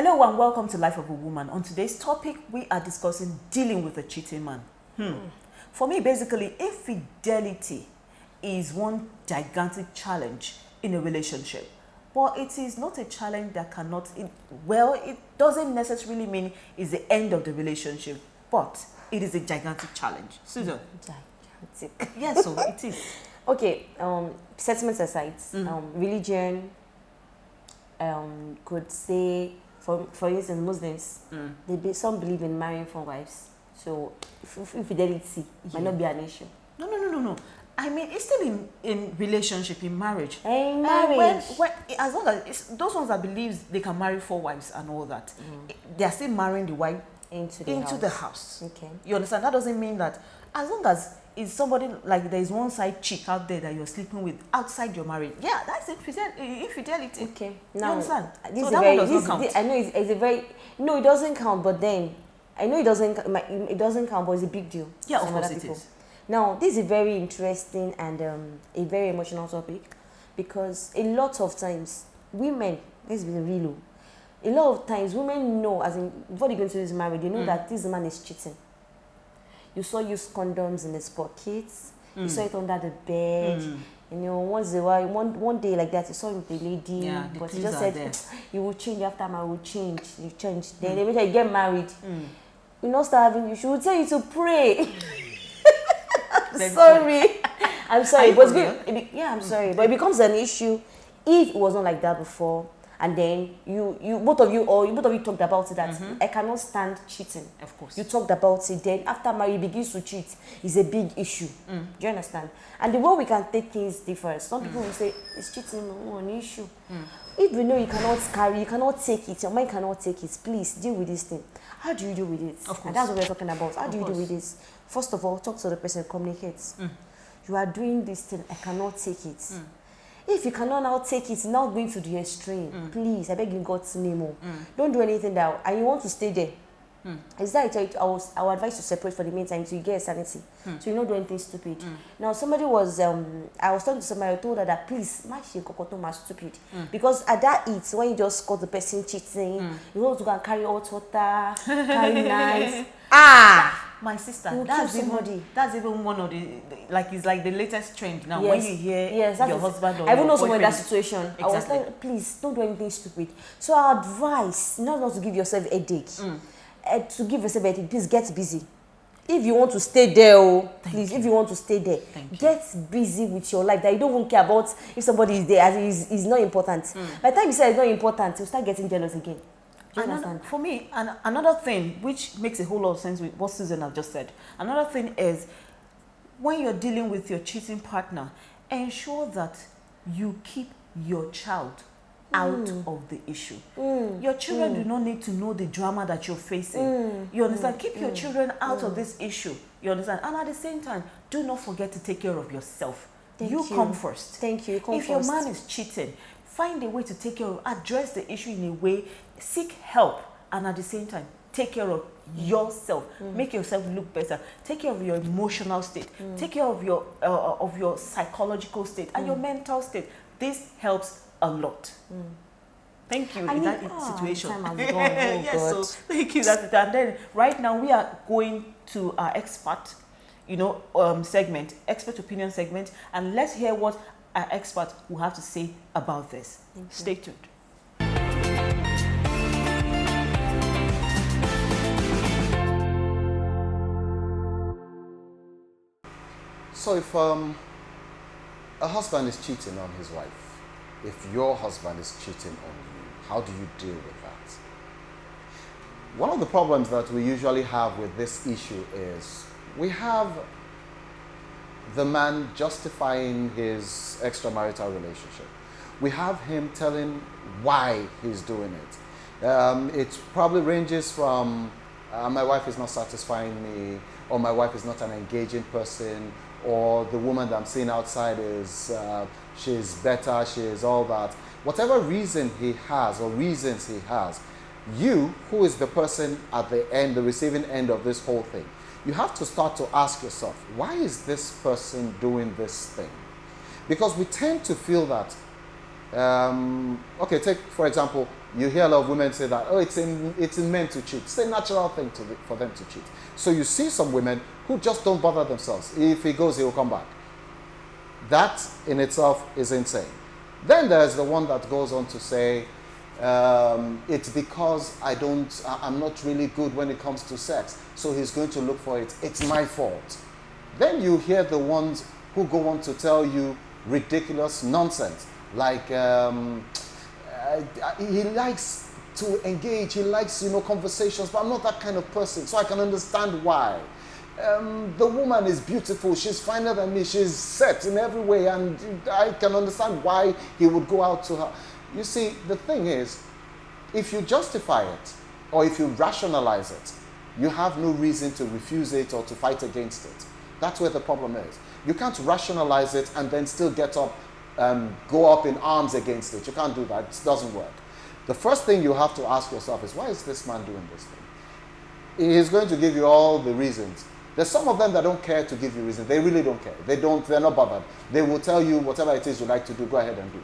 Hello and welcome to Life of a Woman. On today's topic, we are discussing dealing with a cheating man. For me, basically, infidelity is one gigantic challenge in a relationship. But it is not a challenge that cannot, it doesn't necessarily mean it's the end of the relationship, but it is a gigantic challenge. Susan? Gigantic. Yes, so it is. Okay, sentiments aside, religion could say, for instance, Muslims, some believe in marrying 4 wives. So infidelity might not be an issue. No. I mean, it's still in relationship, in marriage. In marriage. As long as it's those ones that believes they can marry 4 wives and all that, they are still marrying the wife into the house. Okay. You understand? That doesn't mean that as long as it's somebody like there is one side chick out there that you're sleeping with outside your marriage. Yeah, that's infidelity. Okay. You Now, understand? This So is that very, one does this, not count. this, I know it's a very, no, it doesn't count, but then, I know it doesn't count, but it's a big deal. Yeah, to of some course other it people. is. Now, this is a very interesting and a very emotional topic, because a lot of times, women, let's be real, a lot of times women know, as in, before they go into this marriage, they know that this man is cheating. You saw use condoms in his pockets, you saw it under the bed, you know, once in a while, one day like that, you saw him with a lady, Yeah, the but he clues just are said, there. you will change after I will change, you change. Then eventually you get married. You not start having, she will tell you to pray. Sorry. I'm sorry. But I'm sorry. But it becomes an issue if it was not like that before. And then both of you talked about it that I cannot stand cheating. Of course. You talked about it. Then after marriage begins to cheat is a big issue. Do you understand? And the way we can take things differs. Some people will say it's cheating, no an issue. If you know you cannot take it, your mind cannot take it, please deal with this thing. How do you deal with it? Of course. And that's what we're talking about. How Of do you deal course. with this? First of all, talk to the person, communicate. You are doing this thing, I cannot take it. If you cannot now take it, now going to the extreme, please, I beg you, God's name. Don't do anything that, and you want to stay there. Is that I will advise you to separate for the meantime until you get sanity. So you don't do anything stupid. Now somebody was, I was talking to somebody, I told her that please, my stupid. Because at that age, when you just caught the person cheating, you want to go and carry hot water, carry knives. My sister, You that's kill somebody. that's even one of it's like the latest trend now. Yes. When you hear that's your it. husband or I even your know someone in that boyfriend- situation. I was Exactly. like, please don't do anything stupid. So I advise not to give yourself a headache. To give yourself a headache, please get busy. If you want to stay there, if you want to stay there, get busy with your life. That you don't even care about if somebody is there, as is not important. By the time you say it's not important, you start getting jealous again. Do you understand? For me, another thing which makes a whole lot of sense with what Susan have just said, another thing is when you're dealing with your cheating partner, ensure that you keep your child out of the issue. Your children do not need to know the drama that you're facing. You understand? Keep your children out of this issue. You understand? And at the same time, do not forget to take care of yourself. You come first. Thank you. You come If your first. man is cheating, find a way to take care of, address the issue in a way, seek help, and at the same time, take care of yourself. Make yourself look better. Take care of your emotional state. Take care of your psychological state and your mental state. This helps a lot. Thank you in that situation. Time has gone. Oh, Yes, God. so thank you. That's it. And then right now we are going to our expert, segment, expert opinion segment, and let's hear what our expert will have to say about this. Stay tuned. So if a husband is cheating on his wife, if your husband is cheating on you, how do you deal with that? One of the problems that we usually have with this issue is we have the man justifying his extramarital relationship. We have him telling why he's doing it. It probably ranges from my wife is not satisfying me, or my wife is not an engaging person, or the woman that I'm seeing outside is she's better, she is all that. Whatever reason he has or reasons he has, you, who is the person at the end, the receiving end of this whole thing, you have to start to ask yourself, why is this person doing this thing? Because we tend to feel that, okay, take for example, You hear a lot of women say that, oh, it's in men to cheat. It's a natural thing for them to cheat. So you see some women who just don't bother themselves. If he goes, he will come back. That in itself is insane. Then there's the one that goes on to say, it's because I'm not really good when it comes to sex, so he's going to look for it. It's my fault. Then you hear the ones who go on to tell you ridiculous nonsense, like he likes to engage, he likes, conversations, but I'm not that kind of person, so I can understand why. The woman is beautiful, she's finer than me, she's set in every way, and I can understand why he would go out to her. You see, the thing is, if you justify it, or if you rationalize it, you have no reason to refuse it or to fight against it. That's where the problem is. You can't rationalize it and then still get up, go up in arms against it. You can't do that. It doesn't work. The first thing you have to ask yourself is, why is this man doing this thing? He's going to give you all the reasons. There's some of them that don't care to give you reasons. They really don't care. They're not bothered. They will tell you whatever it is you like to do, go ahead and do.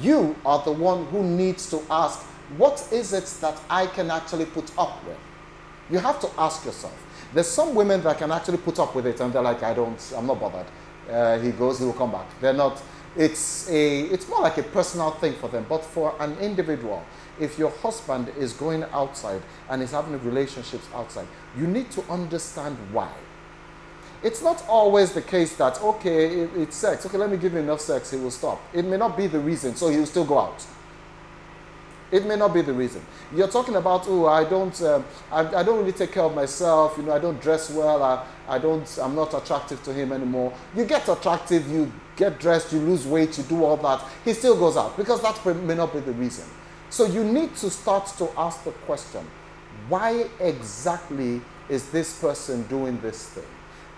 You are the one who needs to ask, what is it that I can actually put up with? You have to ask yourself. There's some women that can actually put up with it and they're like, I'm not bothered. He goes, he will come back. They're not, it's more like a personal thing for them. But for an individual, if your husband is going outside and is having relationships outside, you need to understand why. It's not always the case that, okay, it's sex. Okay, let me give him enough sex, he will stop. It may not be the reason, so he will still go out. It may not be the reason. You're talking about, oh, I don't really take care of myself. I don't dress well. I'm not attractive to him anymore. You get attractive, you get dressed, you lose weight, you do all that. He still goes out because that may not be the reason. So you need to start to ask the question, why exactly is this person doing this thing?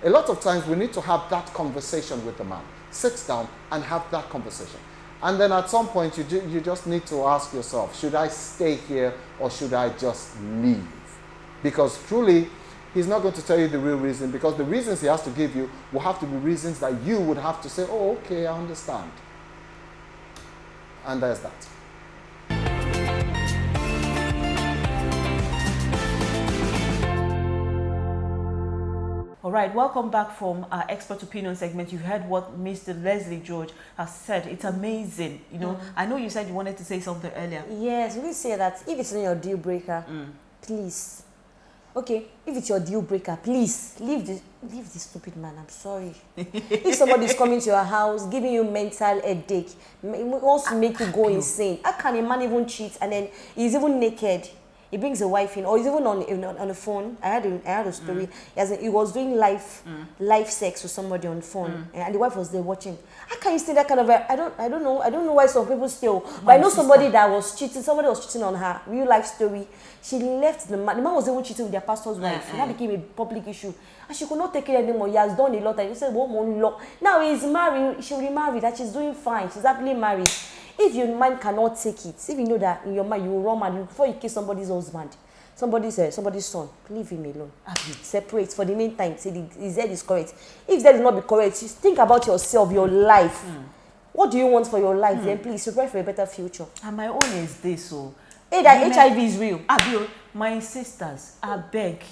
A lot of times we need to have that conversation with the man. Sit down and have that conversation. And then at some point you just need to ask yourself, should I stay here or should I just leave? Because truly, he's not going to tell you the real reason, because the reasons he has to give you will have to be reasons that you would have to say, oh, okay, I understand. And there's that. All right, welcome back from our expert opinion segment. You heard what Mr. Leslie George has said. It's amazing. I know you said you wanted to say something earlier. Yes, we say that if it's not your deal breaker, please. Okay, if it's your deal breaker, please leave this stupid man. I'm sorry. If somebody is coming to your house, giving you mental headache, wants to make you go insane, how can a man even cheat and then he's even naked? He brings a wife in, or he's even on the phone. I had a story. He was doing live sex with somebody on the phone, and the wife was there watching. How can you say that kind of? I don't know why some people still. But I know somebody that was cheating. Somebody was cheating on her. Real life story. She left the man. The man was even cheating with their pastor's wife. And that became a public issue, and she could not take it anymore. He has done a lot, and he said, "What more law?" Now he's married. She remarried, and she's doing fine. She's happily married. If your mind cannot take it, if you know that in your mind you will run mad before you kiss somebody's husband, somebody's son, leave him alone. Separate for the meantime. Say his head is correct. If that is not be correct, just think about yourself, your life. What do you want for your life? Then please prepare for a better future. And my own is this, so. Hey, that HIV is real. My sisters, I beg.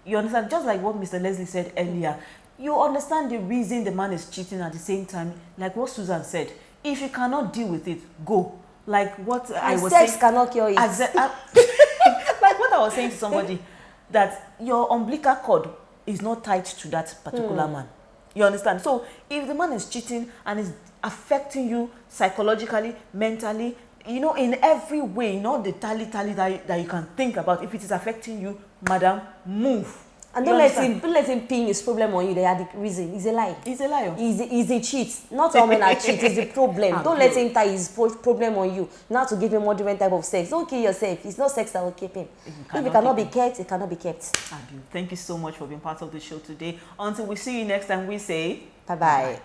You understand? Just like what Mr. Leslie said earlier, you understand the reason the man is cheating at the same time, like what Susan said. If you cannot deal with it, go. Like what I was saying. Sex cannot cure it. Like what I was saying to somebody, that your umbilical cord is not tied to that particular man. You understand? So if the man is cheating and is affecting you psychologically, mentally, in every way, the tally that you can think about, if it is affecting you, madam, move. And don't let him pin his problem on you. They are the reason. He's a lie. He's a liar. He's a cheat. Not all men are cheats. It's a problem. Don't let him tie his problem on you. Not to give him more different type of sex. Don't kill yourself. It's not sex that will keep him. If it cannot be kept, it cannot be kept. Thank you so much for being part of the show today. Until we see you next time, we say bye-bye.